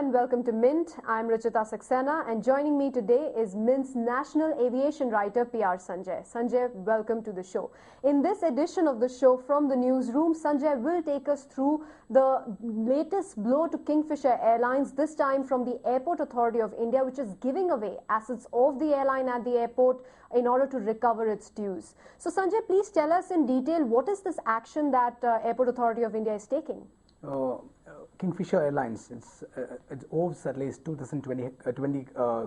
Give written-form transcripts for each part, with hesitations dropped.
and welcome to Mint. I'm Ruchita Saxena, and joining me today is Mint's national aviation writer P.R.Sanjai. Sanjay, welcome to the show. In this edition of the show from the newsroom, Sanjay will take us through the latest blow to Kingfisher Airlines, this time from the Airport Authority of India, which is giving away assets of the airline at the airport in order to recover its dues. So Sanjay, please tell us in detail what is this action that Airport Authority of India is taking? Kingfisher Airlines, it owes at least 20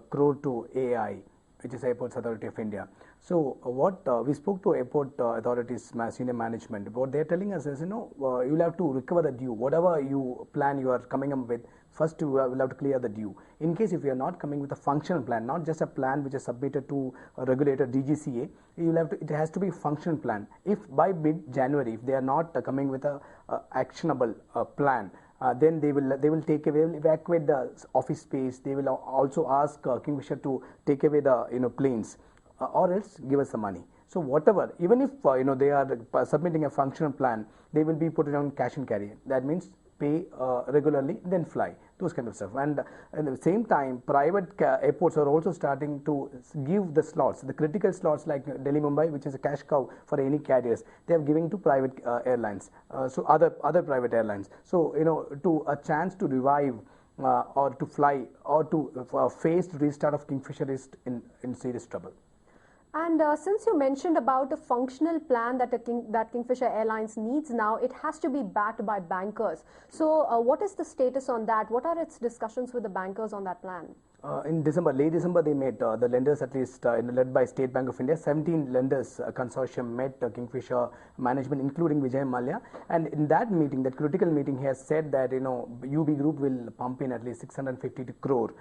crore to AI, which is Airports Authority of India. So what we spoke to Airport Authorities senior management. What they're telling us is, you'll have to recover the due. Whatever you plan you are coming up with, first you will have to clear the due. In case if you are not coming with a functional plan, not just a plan which is submitted to a regulator DGCA, it has to be a functional plan. If by mid-January, if they are not coming with a actionable plan, then they will evacuate the office space. They will also ask Kingfisher to take away the planes, or else give us the money. So whatever, even if they are submitting a functional plan, they will be put it on cash and carry. That means pay regularly, then fly, those kind of stuff. And at the same time, private airports are also starting to give the slots, the critical slots like Delhi Mumbai, which is a cash cow for any carriers. They are giving to private airlines, so other private airlines. So to a chance to revive or to fly or to face the restart of Kingfisher is in serious trouble. And since you mentioned about a functional plan that Kingfisher Airlines needs now, it has to be backed by bankers. So what is the status on that? What are its discussions with the bankers on that plan? In late December, they met the lenders, at least led by State Bank of India. 17 lenders consortium met Kingfisher management, including Vijay Mallya. And in that meeting, that critical meeting, he has said that UB Group will pump in at least 650 crore,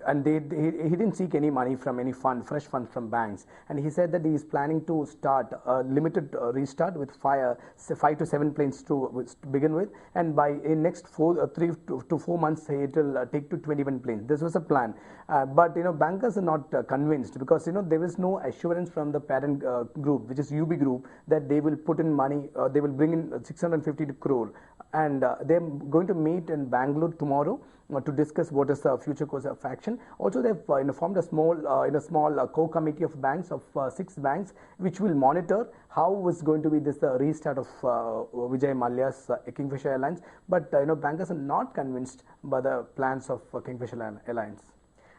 and he didn't seek any money from any fresh fund from banks. And he said that he is planning to start a limited restart with 5 to 7 planes to begin with, and by in next 3 to 4 months, it will take to 21 planes. This was a plan. But bankers are not convinced, because there is no assurance from the parent group, which is UB Group, that they will put in money, they will bring in 650 crore, and they're going to meet in Bangalore tomorrow to discuss what is the future course of action. Also, they've formed a small core committee of banks, of 6 banks, which will monitor how is going to be this restart of Vijay Mallya's Kingfisher Airlines. But bankers are not convinced by the plans of Kingfisher Airlines.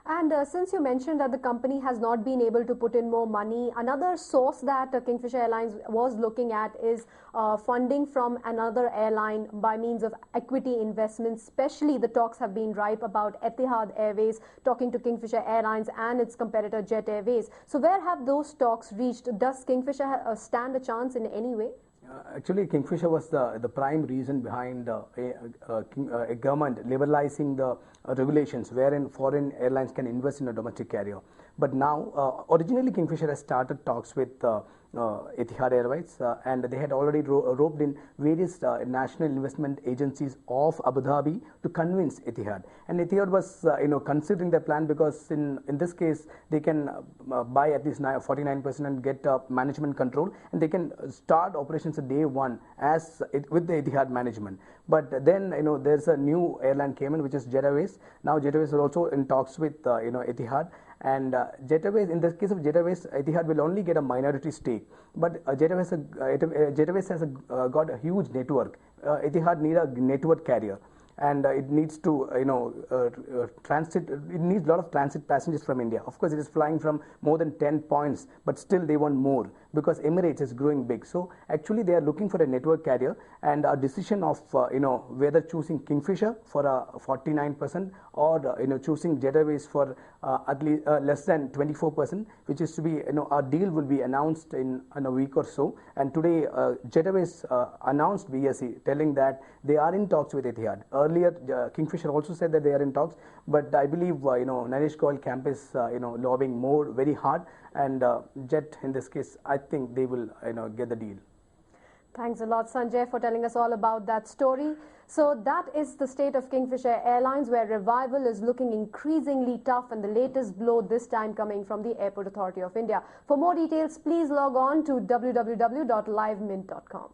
And since you mentioned that the company has not been able to put in more money, another source that Kingfisher Airlines was looking at is funding from another airline by means of equity investments. Especially the talks have been ripe about Etihad Airways talking to Kingfisher Airlines and its competitor Jet Airways. So where have those talks reached? Does Kingfisher stand a chance in any way? Actually, Kingfisher was the prime reason behind a government liberalizing the regulations wherein foreign airlines can invest in a domestic carrier. But now, originally Kingfisher has started talks with Etihad Airways, and they had already roped in various national investment agencies of Abu Dhabi to convince Etihad. And Etihad was considering their plan, because in this case they can buy at least 49% and get management control, and they can start operations at day one with the Etihad management. But then there's a new airline came in, which is Jet Airways. Now Jet Airways are also in talks with Etihad. And Jet Airways, in the case of Jet Airways, Etihad will only get a minority stake. But Jet Airways has got a huge network. Etihad need a network carrier, and it needs to transit. It needs a lot of transit passengers from India. Of course, it is flying from more than 10 points, but still they want more, because Emirates is growing big. So actually, they are looking for a network carrier, and a decision of whether choosing Kingfisher for 49% or choosing Jet Airways for at least less than 24%, which is to be our deal will be announced in a week or so. And today, Jet Airways announced BSE, telling that they are in talks with Etihad. Earlier, Kingfisher also said that they are in talks, but I believe Naresh Goyal camp is lobbying more very hard, and Jet in this case, I think they will get the deal. Thanks a lot, Sanjay, for telling us all about that story. So that is the state of Kingfisher Airlines, where revival is looking increasingly tough, and the latest blow this time coming from the Airport Authority of India. For more details, please log on to www.livemint.com.